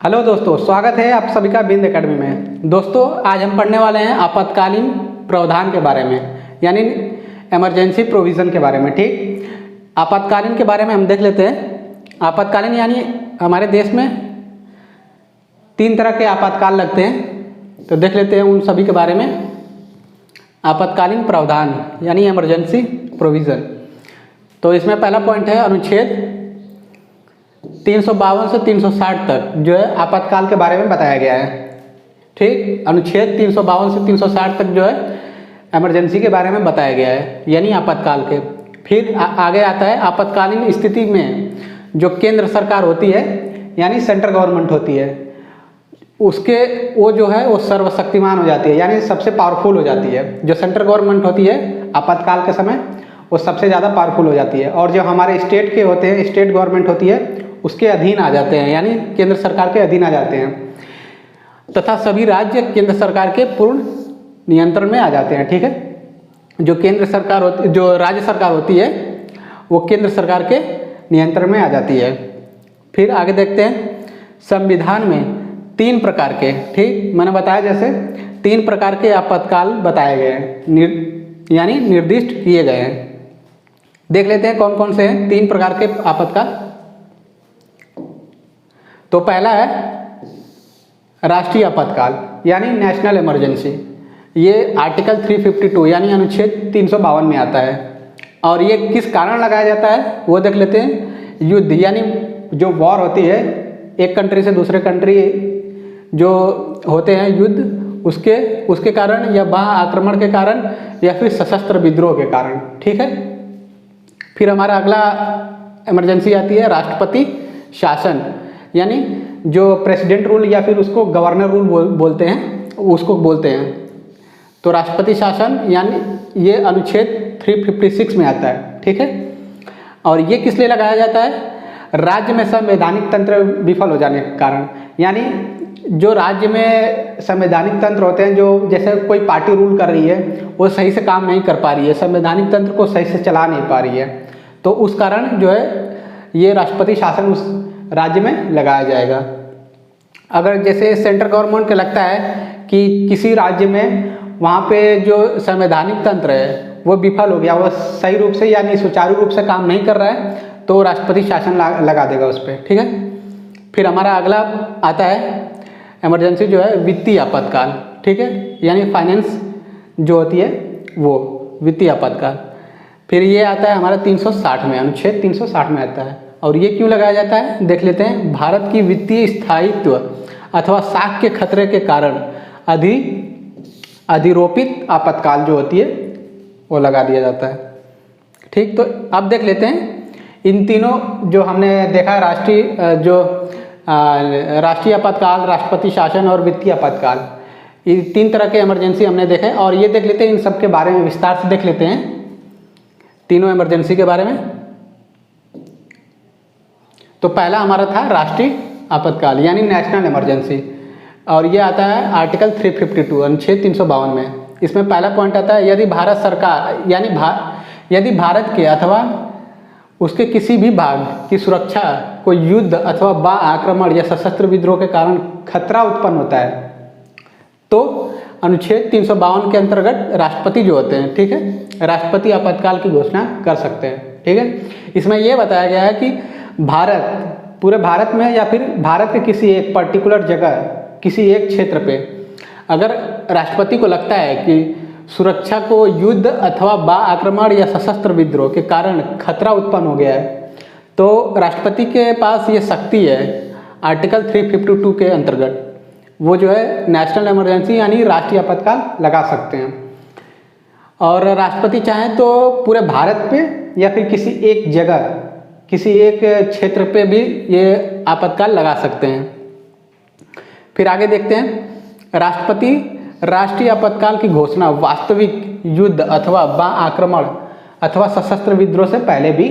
Hello दोस्तों, स्वागत है आप सभी का बिंद एकेडमी में। दोस्तों, आज हम पढ़ने वाले हैं आपातकालीन प्रावधान के बारे में, यानी इमरजेंसी प्रोविज़न के बारे में। ठीक, आपातकालीन के बारे में हम देख लेते हैं। आपातकालीन यानी हमारे देश में 3 तरह के आपातकाल लगते हैं, तो देख लेते हैं उन सभी के बारे में। आपातकालीन प्रावधान यानी इमरजेंसी प्रोविज़न, तो इसमें पहला पॉइंट है अनुच्छेद 352 से 360 तक जो है आपातकाल के बारे में बताया गया है। ठीक, अनुच्छेद 352 से 360 तक जो है इमरजेंसी के बारे में बताया गया है, यानी आपातकाल के। फिर आगे आता है आपातकालीन स्थिति में जो केंद्र सरकार होती है, यानी सेंट्रल गवर्नमेंट होती है, उसके वो जो है वो सर्वशक्तिमान हो जाती है, यानी सबसे पावरफुल हो जाती है। जो सेंट्रल गवर्नमेंट होती है आपातकाल के समय वो सबसे ज़्यादा पावरफुल हो जाती है, और जो हमारे स्टेट के होते हैं, स्टेट गवर्नमेंट होती है, उसके अधीन आ जाते हैं, यानी केंद्र सरकार के अधीन आ जाते हैं, तथा सभी राज्य केंद्र सरकार के पूर्ण नियंत्रण में आ जाते हैं। ठीक है, जो केंद्र सरकार होती, जो राज्य सरकार होती है वो केंद्र सरकार के नियंत्रण में आ जाती है। फिर आगे देखते हैं संविधान में 3 प्रकार के, ठीक मैंने बताया जैसे 3 प्रकार के आपातकाल बताए गए हैं, यानी निर्दिष्ट किए गए हैं। देख लेते हैं कौन कौन से हैं 3 प्रकार के आपातकाल। तो पहला है राष्ट्रीय आपातकाल, यानी नेशनल इमरजेंसी। ये आर्टिकल 352 यानी अनुच्छेद 352 में आता है, और ये किस कारण लगाया जाता है वो देख लेते हैं। युद्ध, यानी जो वॉर होती है, एक कंट्री से दूसरे कंट्री जो होते हैं युद्ध, उसके कारण, या वहाँ आक्रमण के कारण, या फिर सशस्त्र विद्रोह के कारण। ठीक है, फिर हमारा अगला इमरजेंसी आती है राष्ट्रपति शासन, यानी जो प्रेसिडेंट रूल या फिर उसको गवर्नर रूल बोलते हैं, उसको बोलते हैं। तो राष्ट्रपति शासन यानी ये अनुच्छेद 356 में आता है। ठीक है, और ये किस लिए लगाया जाता है? राज्य में संवैधानिक तंत्र विफल हो जाने के कारण, यानी जो राज्य में संवैधानिक तंत्र होते हैं, जो जैसे कोई पार्टी रूल कर रही है वो सही से काम नहीं कर पा रही है, संवैधानिक तंत्र को सही से चला नहीं पा रही है, तो उस कारण जो है ये राष्ट्रपति शासन उस राज्य में लगाया जाएगा। अगर जैसे सेंट्रल गवर्नमेंट को लगता है कि किसी राज्य में वहाँ पे जो संवैधानिक तंत्र है वो विफल हो गया, वो सही रूप से यानी सुचारू रूप से काम नहीं कर रहा है, तो राष्ट्रपति शासन लगा देगा उस पर। ठीक है, फिर हमारा अगला आता है इमरजेंसी जो है वित्तीय आपातकाल। ठीक है, यानी फाइनेंस जो होती है वो वित्तीय आपातकाल। फिर ये आता है हमारा 360 में, अनुच्छेद 360 में आता है। और ये क्यों लगाया जाता है देख लेते हैं। भारत की वित्तीय स्थायित्व अथवा साख के खतरे के कारण अधिरोपित आपातकाल जो होती है वो लगा दिया जाता है। ठीक, तो अब देख लेते हैं इन तीनों जो हमने देखा, राष्ट्रीय आपातकाल, राष्ट्रपति शासन और वित्तीय आपातकाल, ये 3 तरह के इमरजेंसी हमने देखे, और ये देख लेते हैं इन सब के बारे में विस्तार से देख लेते हैं, तीनों इमरजेंसी के बारे में। तो पहला हमारा था राष्ट्रीय आपातकाल यानी नेशनल इमरजेंसी, और ये आता है आर्टिकल 352 अनुच्छेद 352 में। इसमें पहला पॉइंट आता है यदि भारत सरकार यानी यदि भारत के अथवा उसके किसी भी भाग की सुरक्षा को युद्ध अथवा बाह्य आक्रमण या सशस्त्र विद्रोह के कारण खतरा उत्पन्न होता है, तो अनुच्छेद 352 के अंतर्गत राष्ट्रपति जो होते हैं, ठीक है, राष्ट्रपति आपातकाल की घोषणा कर सकते हैं। ठीक है, इसमें यह बताया गया है कि पूरे भारत में या फिर भारत के किसी एक पर्टिकुलर जगह, किसी एक क्षेत्र पे अगर राष्ट्रपति को लगता है कि सुरक्षा को युद्ध अथवा बाह्य आक्रमण या सशस्त्र विद्रोह के कारण खतरा उत्पन्न हो गया है, तो राष्ट्रपति के पास ये शक्ति है आर्टिकल 352 के अंतर्गत, वो जो है नेशनल इमरजेंसी यानी राष्ट्रीय आपातकाल लगा सकते हैं। और राष्ट्रपति चाहें तो पूरे भारत पे या फिर किसी एक जगह, किसी एक क्षेत्र पे भी ये आपातकाल लगा सकते हैं। फिर आगे देखते हैं राष्ट्रपति राष्ट्रीय आपातकाल की घोषणा वास्तविक युद्ध अथवा बाह्य आक्रमण अथवा सशस्त्र विद्रोह से पहले भी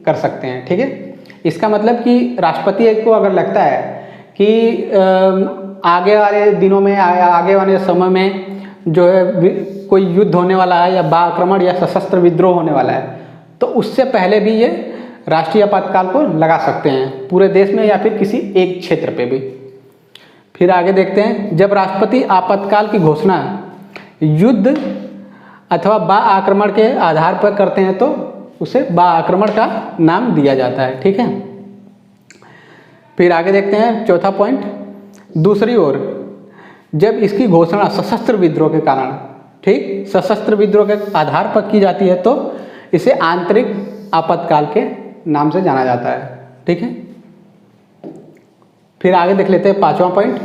कर सकते हैं। ठीक है, इसका मतलब कि राष्ट्रपति को अगर लगता है कि आगे वाले दिनों में, आगे वाले समय में जो है कोई युद्ध होने वाला है या बाह्य आक्रमण या सशस्त्र विद्रोह होने वाला है, तो उससे पहले भी ये राष्ट्रीय आपातकाल को लगा सकते हैं पूरे देश में या फिर किसी एक क्षेत्र पे भी। फिर आगे देखते हैं, जब राष्ट्रपति आपातकाल की घोषणा युद्ध अथवा बा आक्रमण के आधार पर करते हैं तो उसे बा आक्रमण का नाम दिया जाता है। ठीक है। फिर आगे देखते हैं चौथा पॉइंट, दूसरी ओर जब इसकी घोषणा सशस्त्र विद्रोह के कारण, ठीक, सशस्त्र विद्रोह के आधार पर की जाती है तो इसे आंतरिक आपातकाल के नाम से जाना जाता है। ठीक है। फिर आगे देख लेते हैं पांचवा पॉइंट,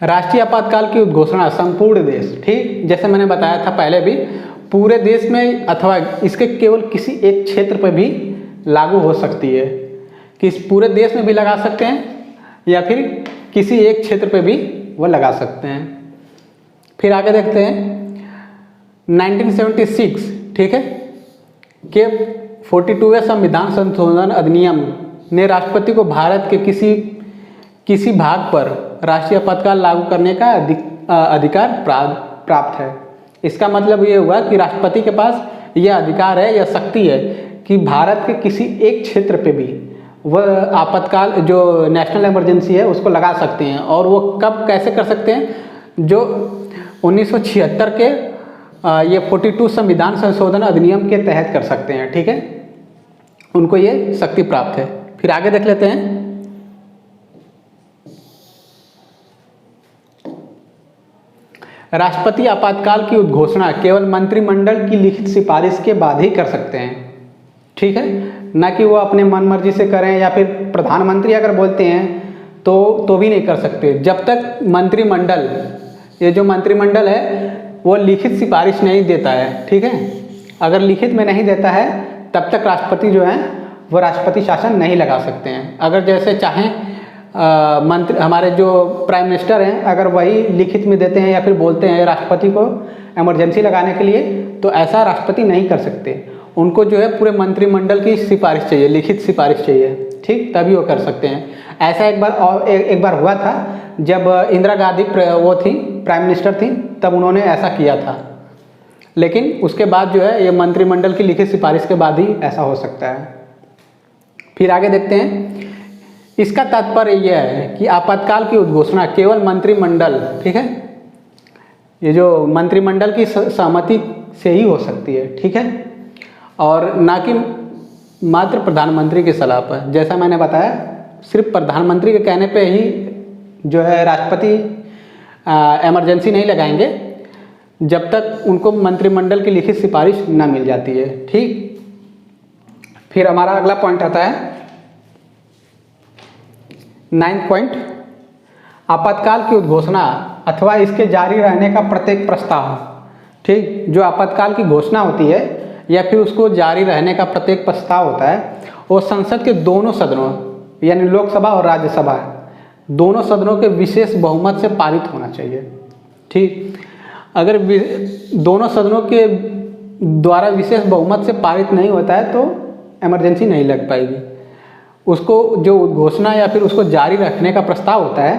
राष्ट्रीय आपातकाल की उद्घोषणा संपूर्ण देश, ठीक, जैसे मैंने बताया था पहले भी, पूरे देश में अथवा इसके केवल किसी एक क्षेत्र पर भी लागू हो सकती है, कि इस पूरे देश में भी लगा सकते हैं या फिर किसी एक क्षेत्र पर भी वो लगा सकते हैं। फिर आगे देखते हैं 1976, ठीक है, के 42वें संविधान संशोधन अधिनियम ने राष्ट्रपति को भारत के किसी भाग पर राष्ट्रीय आपातकाल लागू करने का अधिकार प्राप्त है। इसका मतलब ये हुआ कि राष्ट्रपति के पास यह अधिकार है या शक्ति है कि भारत के किसी एक क्षेत्र पे भी वह आपातकाल जो नेशनल इमरजेंसी है उसको लगा सकते हैं। और वो कब कैसे कर सकते हैं, जो 1976 के ये 42 संविधान संशोधन अधिनियम के तहत कर सकते हैं। ठीक है, उनको ये शक्ति प्राप्त है। फिर आगे देख लेते हैं, राष्ट्रपति आपातकाल की उद्घोषणा केवल मंत्रिमंडल की लिखित सिफारिश के बाद ही कर सकते हैं। ठीक है, ना कि वो अपने मन मर्जी से करें या फिर प्रधानमंत्री अगर बोलते हैं तो भी नहीं कर सकते, जब तक मंत्रिमंडल, ये जो मंत्रिमंडल है वो लिखित सिफारिश नहीं देता है। ठीक है, अगर लिखित में नहीं देता है तब तक राष्ट्रपति जो है वो राष्ट्रपति शासन नहीं लगा सकते हैं। अगर जैसे चाहें मंत्री, हमारे जो प्राइम मिनिस्टर हैं, अगर वही लिखित में देते हैं या फिर बोलते हैं राष्ट्रपति को इमरजेंसी लगाने के लिए, तो ऐसा राष्ट्रपति नहीं कर सकते। उनको जो है पूरे मंत्रिमंडल की सिफारिश चाहिए, लिखित सिफारिश चाहिए, ठीक, तभी वो कर सकते हैं। ऐसा एक बार हुआ था जब इंदिरा गांधी वो थी, प्राइम मिनिस्टर थी, तब उन्होंने ऐसा किया था। लेकिन उसके बाद जो है ये मंत्रिमंडल की लिखित सिफारिश के बाद ही ऐसा हो सकता है। फिर आगे देखते हैं, इसका तात्पर्य यह है कि आपातकाल की उद्घोषणा केवल मंत्रिमंडल, ठीक है, ये जो मंत्रिमंडल की सहमति से ही हो सकती है। ठीक है, और ना कि मात्र प्रधानमंत्री की सलाह पर। जैसा मैंने बताया, सिर्फ प्रधानमंत्री के कहने पे ही जो है राष्ट्रपति इमरजेंसी नहीं लगाएंगे जब तक उनको मंत्रिमंडल की लिखित सिफारिश न मिल जाती है। ठीक, फिर हमारा अगला पॉइंट आता है 9th पॉइंट, आपातकाल की उद्घोषणा अथवा इसके जारी रहने का प्रत्येक प्रस्ताव। ठीक, जो आपातकाल की घोषणा होती है या फिर उसको जारी रहने का प्रत्येक प्रस्ताव होता है, वो संसद के दोनों सदनों यानी लोकसभा और राज्यसभा दोनों सदनों के विशेष बहुमत से पारित होना चाहिए। ठीक, अगर दोनों सदनों के द्वारा विशेष बहुमत से पारित नहीं होता है तो इमरजेंसी नहीं लग पाएगी। उसको जो घोषणा या फिर उसको जारी रखने का प्रस्ताव होता है,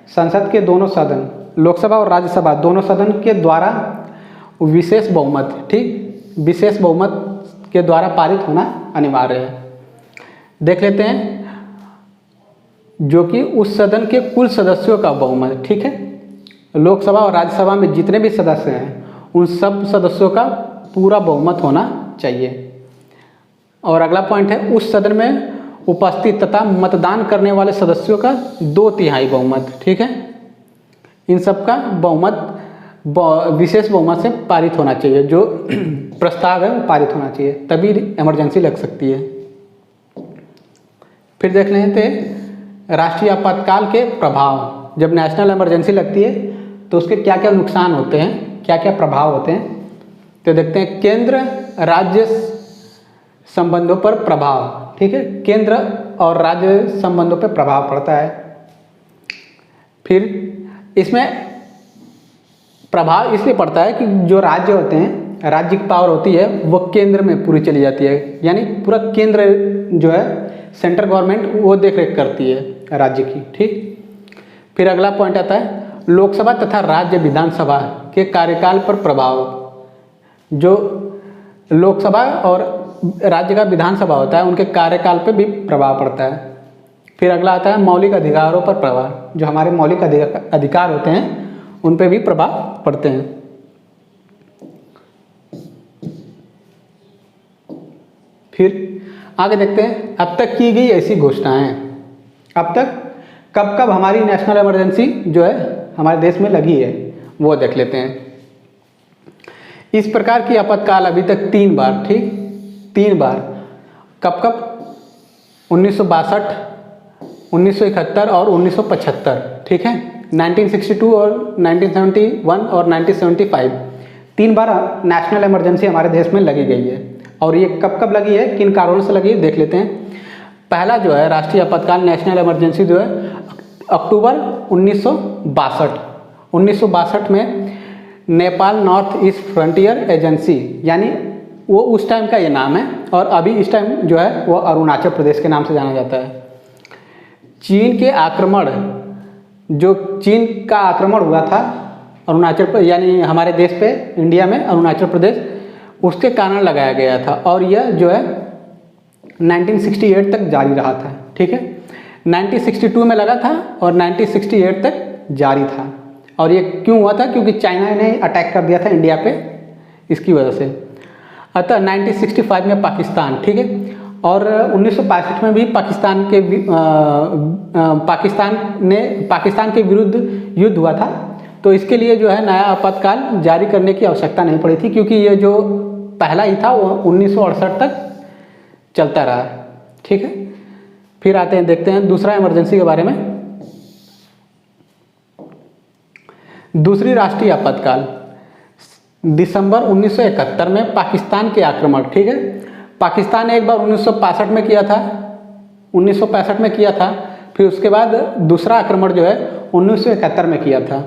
संसद के दोनों सदन, लोकसभा और राज्यसभा दोनों सदन के द्वारा विशेष बहुमत, ठीक, विशेष बहुमत के द्वारा पारित होना अनिवार्य है। देख लेते हैं, जो कि उस सदन के कुल सदस्यों का बहुमत। ठीक है, लोकसभा और राज्यसभा में जितने भी सदस्य हैं उन सब सदस्यों का पूरा बहुमत होना चाहिए। और अगला पॉइंट है, उस सदन में उपस्थित तथा मतदान करने वाले सदस्यों का 2/3 बहुमत। ठीक है, इन सब का बहुमत विशेष बहुमत से पारित होना चाहिए। जो प्रस्ताव है वो पारित होना चाहिए, तभी इमरजेंसी लग सकती है। फिर देख लेते हैं राष्ट्रीय आपातकाल के प्रभाव। जब नेशनल इमरजेंसी लगती है तो उसके क्या क्या नुकसान होते हैं, क्या क्या प्रभाव होते हैं, तो देखते हैं। केंद्र राज्य संबंधों पर प्रभाव। ठीक है, केंद्र और राज्य संबंधों पर प्रभाव पड़ता है। फिर इसमें प्रभाव इसलिए पड़ता है कि जो राज्य होते हैं, राज्य की पावर होती है वो केंद्र में पूरी चली जाती है, यानी पूरा केंद्र जो है सेंट्रल गवर्नमेंट वो देख रेख करती है राज्य की। ठीक, फिर अगला पॉइंट आता है लोकसभा तथा राज्य विधानसभा के कार्यकाल पर प्रभाव। जो लोकसभा और राज्य का विधानसभा होता है उनके कार्यकाल पे भी प्रभाव पड़ता है। फिर अगला आता है मौलिक अधिकारों पर प्रभाव। जो हमारे मौलिक अधिकार होते हैं उन पे भी प्रभाव पड़ते हैं। फिर आगे देखते हैं अब तक की गई ऐसी घोषणाएं। अब तक कब कब हमारी नेशनल इमरजेंसी जो है हमारे देश में लगी है वो देख लेते हैं। इस प्रकार की आपातकाल अभी तक 3 बार, ठीक, 3 बार। कब कब? 1962, 1971 और 1975, ठीक है। 1962 और 1971 और 1975 3 बार नेशनल इमरजेंसी हमारे देश में लगी गई है। और ये कब कब लगी है, किन कारणों से लगी है देख लेते हैं। पहला जो है राष्ट्रीय आपातकाल नेशनल इमरजेंसी जो है अक्टूबर 1962 में Nepal north east frontier agency, यानी वो उस टाइम का ये नाम है और अभी इस टाइम जो है वो अरुणाचल प्रदेश के नाम से जाना जाता है। चीन के आक्रमण, जो चीन का आक्रमण हुआ था अरुणाचल पर, यानी हमारे देश पे, इंडिया में अरुणाचल प्रदेश, उसके कारण लगाया गया था और यह जो है 1968 तक जारी रहा था, ठीक है। 1962 में लगा था और 1968 तक जारी था। और ये क्यों हुआ था? क्योंकि चाइना ने अटैक कर दिया था इंडिया पे, इसकी वजह से। अतः 1965 में पाकिस्तान, ठीक है, और 1965 में भी पाकिस्तान के विरुद्ध युद्ध हुआ था। तो इसके लिए जो है नया आपातकाल जारी करने की आवश्यकता नहीं पड़ी थी, क्योंकि ये जो पहला ही था वो 1968 तक चलता रहा, ठीक है। फिर आते हैं, देखते हैं दूसरा इमरजेंसी के बारे में। दूसरी राष्ट्रीय आपातकाल दिसंबर 1971 में पाकिस्तान के आक्रमण, ठीक है। पाकिस्तान ने एक बार 1965 में किया था, 1965 में किया था। फिर उसके बाद दूसरा आक्रमण जो है 1971 में किया था।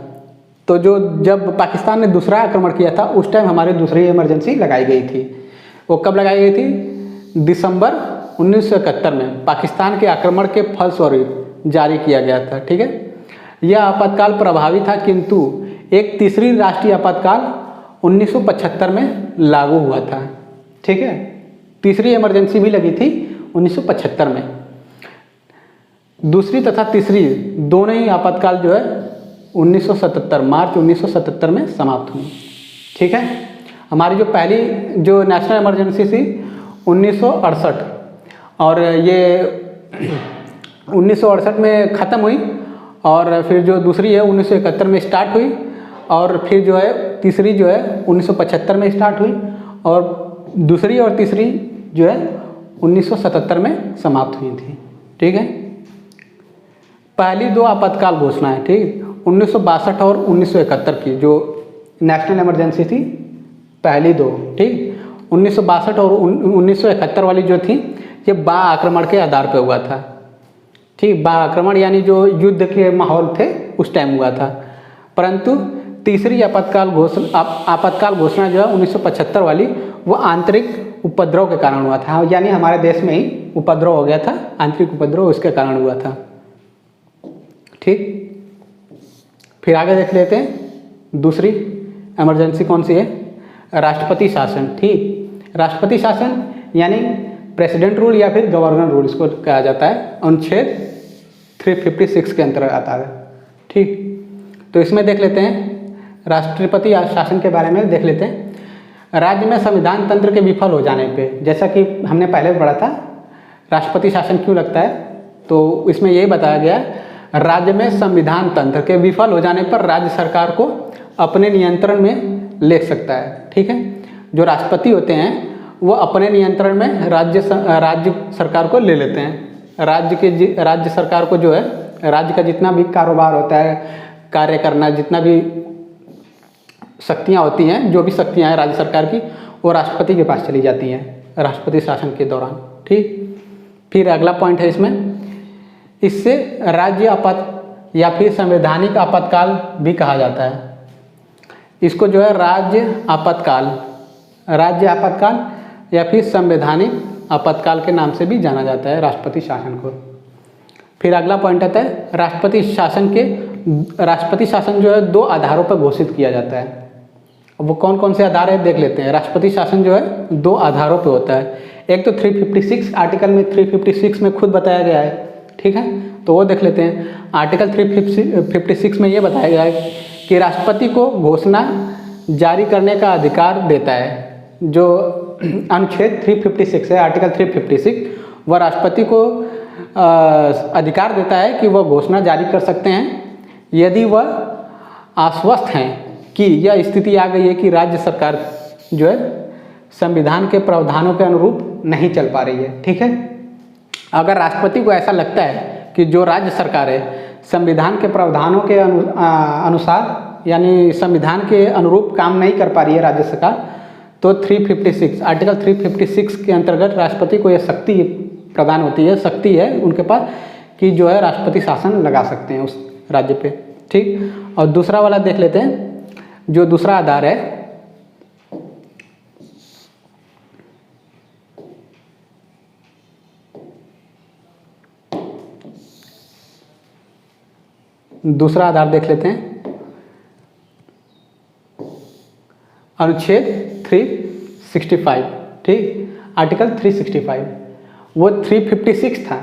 तो जब पाकिस्तान ने दूसरा आक्रमण किया था उस टाइम हमारी दूसरी इमरजेंसी लगाई गई थी। वो कब लगाई गई थी? दिसंबर 1971 में पाकिस्तान के आक्रमण के फलस्वरूप जारी किया गया था, ठीक है। यह आपातकाल प्रभावी था, किंतु एक तीसरी राष्ट्रीय आपातकाल 1975 में लागू हुआ था, ठीक है। तीसरी इमरजेंसी भी लगी थी 1975 में। दूसरी तथा तीसरी दोनों ही आपातकाल जो है 1977 मार्च 1977 में समाप्त हुई, ठीक है। हमारी जो पहली जो नेशनल इमरजेंसी थी 1968 और ये 1968 में ख़त्म हुई। और फिर जो दूसरी है 1971 में स्टार्ट हुई और फिर जो है तीसरी जो है 1975 में स्टार्ट हुई और दूसरी और तीसरी जो है 1977 में समाप्त हुई थी, ठीक है। पहली 2 आपातकाल घोषणाएं, ठीक, 1962 और 1971 की जो नेशनल इमरजेंसी थी, पहली 2, ठीक, 1962 और 1971 वाली जो थी ये बा आक्रमण के आधार पर हुआ था, ठीक। बा आक्रमण यानी जो युद्ध के माहौल थे उस टाइम हुआ था। परंतु तीसरी आपातकाल घोषणा जो है 1975 वाली वो आंतरिक उपद्रव के कारण हुआ था, यानी हमारे देश में ही उपद्रव हो गया था, आंतरिक उपद्रव उसके कारण हुआ था, ठीक। फिर आगे देख लेते हैं दूसरी इमरजेंसी कौन सी है? राष्ट्रपति शासन, ठीक। राष्ट्रपति शासन यानी प्रेसिडेंट रूल या फिर गवर्नर रूल इसको कहा जाता है। अनुच्छेद 356 के अंतर्गत आता है, ठीक। तो इसमें देख लेते हैं राष्ट्रपति शासन के बारे में देख लेते हैं। राज्य में संविधान तंत्र के विफल हो जाने पे, जैसा कि हमने पहले पढ़ा था राष्ट्रपति शासन क्यों लगता है, तो इसमें यही बताया गया राज्य में संविधान तंत्र के विफल हो जाने पर राज्य सरकार को अपने नियंत्रण में ले सकता है, ठीक है। जो राष्ट्रपति होते हैं वो अपने नियंत्रण में राज्य सरकार को ले लेते हैं। राज्य सरकार को जो है राज्य का जितना भी कारोबार होता है, कार्य करना, जितना भी शक्तियाँ होती हैं, जो भी शक्तियाँ हैं राज्य सरकार की, वो राष्ट्रपति के पास चली जाती हैं राष्ट्रपति शासन के दौरान, ठीक। फिर अगला पॉइंट है इसमें, इससे राज्य आपात या फिर संवैधानिक आपातकाल भी कहा जाता है। इसको जो है राज्य आपातकाल या फिर संवैधानिक आपातकाल के नाम से भी जाना जाता है राष्ट्रपति शासन को। फिर अगला पॉइंट आता है राष्ट्रपति शासन जो है 2 आधारों पर घोषित किया जाता है। वो कौन कौन से आधार है देख लेते हैं। राष्ट्रपति शासन जो है 2 आधारों पे होता है। एक तो 356 आर्टिकल में 356 में खुद बताया गया है, ठीक है, तो वो देख लेते हैं। आर्टिकल 356 में ये बताया गया है कि राष्ट्रपति को घोषणा जारी करने का अधिकार देता है। जो अनुच्छेद 356 है, आर्टिकल 356, वह राष्ट्रपति को अधिकार देता है कि वह घोषणा जारी कर सकते हैं यदि वह आश्वस्त हैं कि यह स्थिति आ गई है कि राज्य सरकार जो है संविधान के प्रावधानों के अनुरूप नहीं चल पा रही है, ठीक है। अगर राष्ट्रपति को ऐसा लगता है कि जो राज्य सरकार है संविधान के प्रावधानों के अनुसार यानी संविधान के अनुरूप काम नहीं कर पा रही है राज्य सरकार, तो 356 आर्टिकल 356 के अंतर्गत राष्ट्रपति को यह शक्ति प्रदान होती है, शक्ति है उनके पास कि जो है राष्ट्रपति शासन लगा सकते हैं उस राज्य पे, ठीक। और दूसरा वाला देख लेते हैं, जो दूसरा आधार है दूसरा आधार देख लेते हैं, अनुच्छेद 365, ठीक, आर्टिकल 365, वो 356 था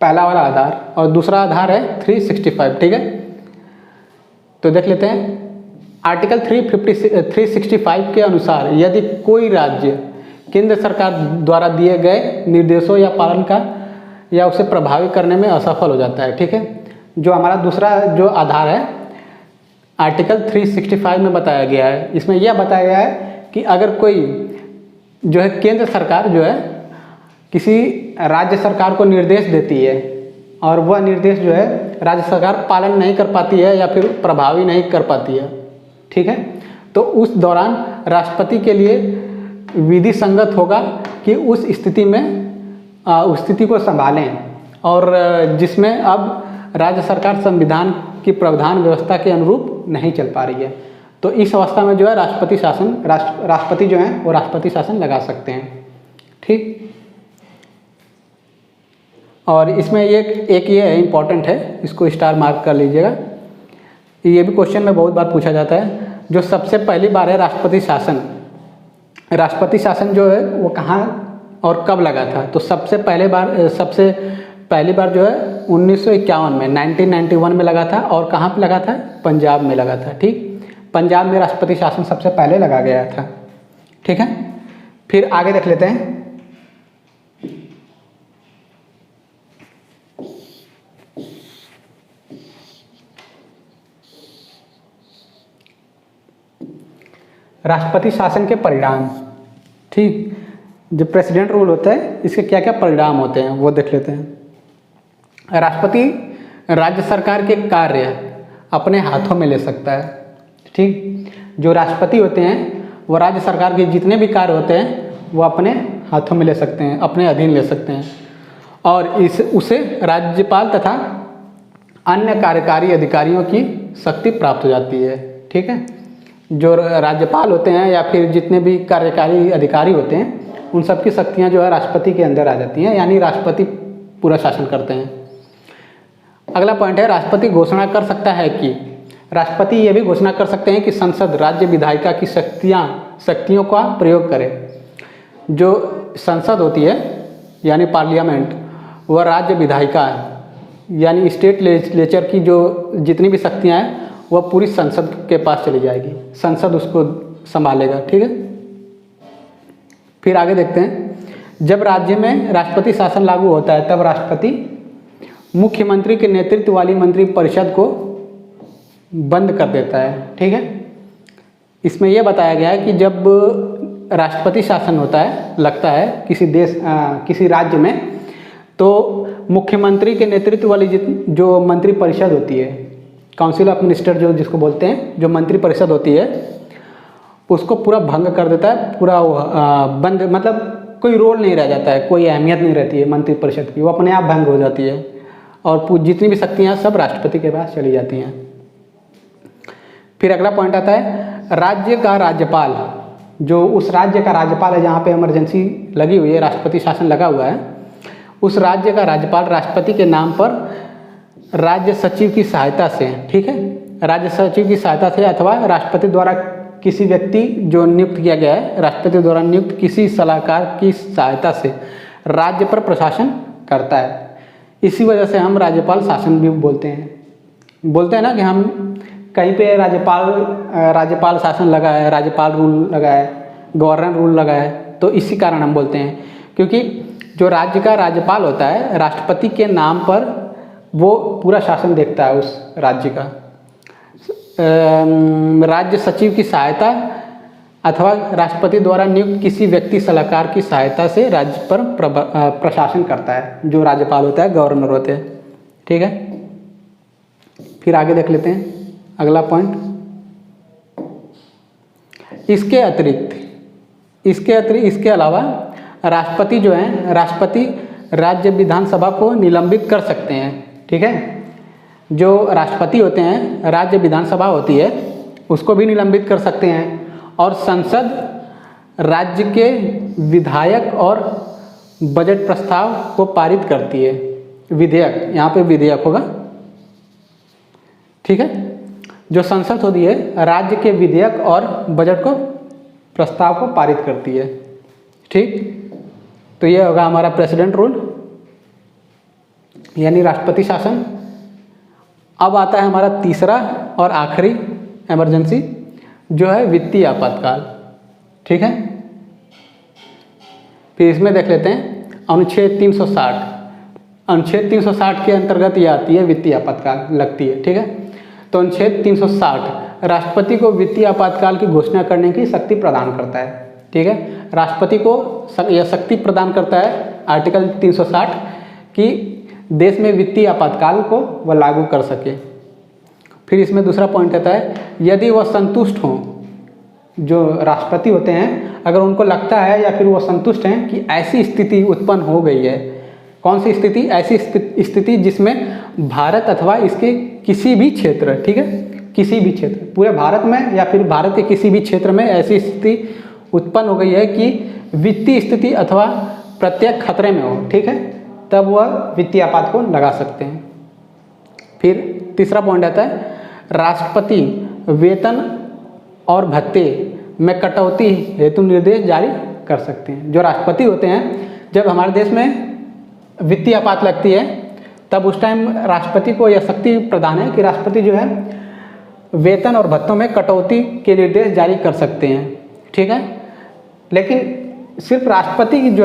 पहला वाला आधार और दूसरा आधार है 365, ठीक है। तो देख लेते हैं आर्टिकल 365 के अनुसार यदि कोई राज्य केंद्र सरकार द्वारा दिए गए निर्देशों या पालन का या उसे प्रभावित करने में असफल हो जाता है, ठीक है। जो हमारा दूसरा जो आधार है आर्टिकल 365 में बताया गया है, इसमें यह बताया गया है कि अगर कोई जो है केंद्र सरकार जो है किसी राज्य सरकार को निर्देश देती है और वह निर्देश जो है राज्य सरकार पालन नहीं कर पाती है या फिर प्रभावी नहीं कर पाती है, ठीक है, तो उस दौरान राष्ट्रपति के लिए विधि संगत होगा कि उस स्थिति में उस स्थिति को संभालें और जिसमें अब राज्य सरकार संविधान की प्रावधान व्यवस्था के अनुरूप नहीं चल पा रही है, तो इस अवस्था में जो है राष्ट्रपति जो है वो राष्ट्रपति शासन लगा सकते हैं, ठीक। और इसमें एक ये है इम्पॉर्टेंट है, इसको स्टार मार्क कर लीजिएगा, ये भी क्वेश्चन में बहुत बार पूछा जाता है। जो सबसे पहली बार है राष्ट्रपति शासन जो है वो कहाँ और कब लगा था, तो सबसे पहली बार जो है 1951 में 1991 में लगा था और कहाँ पे लगा था, पंजाब में लगा था, ठीक। पंजाब में राष्ट्रपति शासन सबसे पहले लगा गया था, ठीक है। फिर आगे देख लेते हैं, राष्ट्रपति शासन के परिणाम, ठीक। जो प्रेसिडेंट रूल होता है इसके क्या क्या परिणाम होते हैं वो देख लेते हैं। राष्ट्रपति राज्य सरकार के कार्य अपने हाथों में ले सकता है, ठीक। जो राष्ट्रपति होते हैं वो राज्य सरकार के जितने भी कार्य होते हैं वो अपने हाथों में ले सकते हैं, अपने अधीन ले सकते हैं और उसे राज्यपाल तथा अन्य कार्यकारी अधिकारियों की शक्ति प्राप्त हो जाती है, ठीक है। जो राज्यपाल होते हैं या फिर जितने भी कार्यकारी अधिकारी होते हैं उन सब की शक्तियाँ जो है राष्ट्रपति के अंदर आ जाती हैं, यानी राष्ट्रपति पूरा शासन करते हैं। अगला पॉइंट है राष्ट्रपति घोषणा कर सकता है कि राष्ट्रपति ये भी घोषणा कर सकते हैं कि संसद राज्य विधायिका की शक्तियों का प्रयोग करे। जो संसद होती है यानी पार्लियामेंट, वह राज्य विधायिका यानी स्टेट लेजिस्लेचर की जो जितनी भी शक्तियाँ हैं वह पूरी संसद के पास चली जाएगी, संसद उसको संभालेगा, ठीक है। फिर आगे देखते हैं, जब राज्य में राष्ट्रपति शासन लागू होता है तब राष्ट्रपति मुख्यमंत्री के नेतृत्व वाली मंत्रिपरिषद को बंद कर देता है, ठीक है। इसमें यह बताया गया है कि जब राष्ट्रपति शासन लगता है किसी राज्य में, तो मुख्यमंत्री के नेतृत्व वाली जो मंत्रिपरिषद होती है, काउंसिल ऑफ मिनिस्टर जो जिसको बोलते हैं, जो मंत्रिपरिषद होती है उसको पूरा भंग कर देता है, पूरा बंद, मतलब कोई रोल नहीं रह जाता है, कोई अहमियत नहीं रहती है मंत्रिपरिषद की, वो अपने आप भंग हो जाती है और जितनी भी शक्तियाँ सब राष्ट्रपति के पास चली जाती हैं। फिर अगला पॉइंट आता है राज्य का राज्यपाल, जो उस राज्य का राज्यपाल है जहाँ पे इमरजेंसी लगी हुई है, राष्ट्रपति शासन लगा हुआ है, उस राज्य का राज्यपाल राष्ट्रपति के नाम पर राज्य सचिव की सहायता से, ठीक है, राज्य सचिव की सहायता से अथवा राष्ट्रपति द्वारा किसी व्यक्ति जो नियुक्त किया गया है, राष्ट्रपति द्वारा नियुक्त किसी सलाहकार की सहायता से राज्य पर प्रशासन करता है। इसी वजह से हम राज्यपाल शासन भी बोलते हैं ना कि हम कहीं पे राज्यपाल शासन लगा है, राज्यपाल रूल लगा है, गवर्नर रूल लगा है, तो इसी कारण हम बोलते हैं, क्योंकि जो राज्य का राज्यपाल होता है राष्ट्रपति के नाम पर वो पूरा शासन देखता है उस राज्य का। राज्य सचिव की सहायता अथवा राष्ट्रपति द्वारा नियुक्त किसी व्यक्ति सलाहकार की सहायता से राज्य पर प्रशासन करता है, जो राज्यपाल होता है, गवर्नर होते हैं। ठीक है, फिर आगे देख लेते हैं अगला पॉइंट। इसके अलावा राष्ट्रपति जो है, राष्ट्रपति राज्य विधानसभा को निलंबित कर सकते हैं। ठीक है, जो राष्ट्रपति होते हैं, राज्य विधानसभा होती है, उसको भी निलंबित कर सकते हैं। और संसद राज्य के विधायक और बजट प्रस्ताव को पारित करती है। विधेयक, यहाँ पे विधेयक होगा। ठीक है, जो संसद होती है राज्य के विधेयक और बजट को प्रस्ताव को पारित करती है। ठीक, तो ये होगा हमारा प्रेसिडेंट रूल यानी राष्ट्रपति शासन। अब आता है हमारा तीसरा और आखिरी इमरजेंसी, जो है वित्तीय आपातकाल। ठीक है, फिर इसमें देख लेते हैं अनुच्छेद 360। अनुच्छेद 360 के अंतर्गत ये आती है वित्तीय आपातकाल लगती है। ठीक है, तो अनुच्छेद 360 राष्ट्रपति को वित्तीय आपातकाल की घोषणा करने की शक्ति प्रदान करता है। ठीक है, राष्ट्रपति को यह शक्ति प्रदान करता है आर्टिकल 360 कि देश में वित्तीय आपातकाल को वह लागू कर सके। फिर इसमें दूसरा पॉइंट आता है, यदि वह संतुष्ट हों, जो राष्ट्रपति होते हैं अगर उनको लगता है या फिर वो संतुष्ट हैं कि ऐसी स्थिति उत्पन्न हो गई है। कौन सी स्थिति? ऐसी स्थिति जिसमें भारत अथवा इसके किसी भी क्षेत्र, ठीक है, किसी भी क्षेत्र, पूरे भारत में या फिर भारत के किसी भी क्षेत्र में ऐसी स्थिति उत्पन्न हो गई है कि वित्तीय स्थिति अथवा प्रत्येक खतरे में हो। ठीक है, तब वह वित्तीय आपात को लगा सकते हैं। फिर तीसरा पॉइंट आता है, राष्ट्रपति वेतन और भत्ते में कटौती हेतु निर्देश जारी कर सकते हैं। जो राष्ट्रपति होते हैं, जब हमारे देश में वित्तीय आपात लगती है तब उस टाइम राष्ट्रपति को यह शक्ति प्रदान है कि राष्ट्रपति जो है वेतन और भत्तों में कटौती के निर्देश जारी कर सकते हैं। ठीक है, लेकिन सिर्फ राष्ट्रपति जो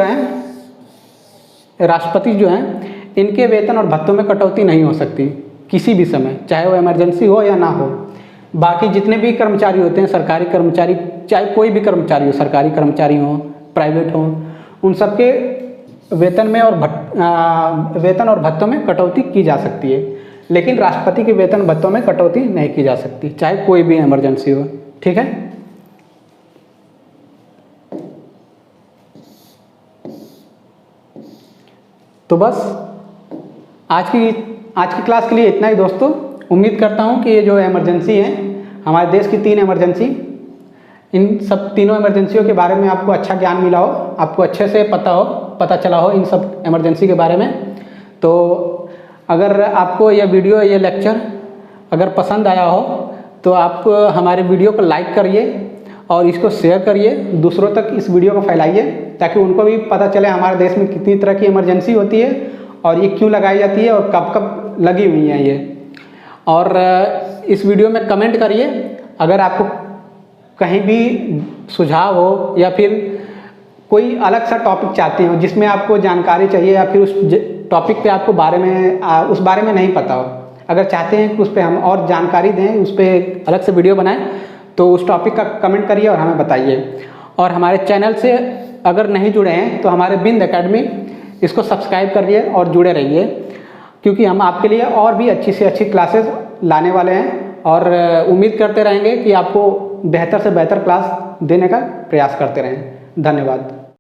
हैं इनके वेतन और भत्तों में कटौती नहीं हो सकती किसी भी समय, चाहे वो इमरजेंसी हो या ना हो। बाकी जितने भी कर्मचारी होते हैं, सरकारी कर्मचारी, चाहे कोई भी कर्मचारी हो, सरकारी कर्मचारी हो, प्राइवेट हो, उन सबके वेतन और भत्तों में कटौती की जा सकती है, लेकिन राष्ट्रपति के वेतन भत्तों में कटौती नहीं की जा सकती, चाहे कोई भी इमरजेंसी हो। ठीक है, तो बस आज की क्लास के लिए इतना ही दोस्तों। उम्मीद करता हूँ कि ये जो इमरजेंसी है, हमारे देश की 3 इमरजेंसी, इन सब तीनों इमरजेंसियों के बारे में आपको अच्छा ज्ञान मिला हो, आपको अच्छे से पता चला हो इन सब इमरजेंसी के बारे में। तो अगर आपको यह वीडियो, ये लेक्चर अगर पसंद आया हो तो आप हमारे वीडियो को लाइक करिए और इसको शेयर करिए, दूसरों तक इस वीडियो को फैलाइए, ताकि उनको भी पता चले हमारे देश में कितनी तरह की इमरजेंसी होती है और ये क्यों लगाई जाती है और कब कब लगी हुई हैं ये। और इस वीडियो में कमेंट करिए अगर आपको कहीं भी सुझाव हो या फिर कोई अलग सा टॉपिक चाहते हो जिसमें आपको जानकारी चाहिए या फिर उस टॉपिक पे आपको उस बारे में नहीं पता हो, अगर चाहते हैं कि उस पर हम और जानकारी दें, उस पर अलग से वीडियो बनाएं, तो उस टॉपिक का कमेंट करिए और हमें बताइए। और हमारे चैनल से अगर नहीं जुड़े हैं तो हमारे बिंद एकेडमी, इसको सब्सक्राइब करिए और जुड़े रहिए, क्योंकि हम आपके लिए और भी अच्छी से अच्छी क्लासेस लाने वाले हैं और उम्मीद करते रहेंगे कि आपको बेहतर से बेहतर क्लास देने का प्रयास करते रहें। धन्यवाद।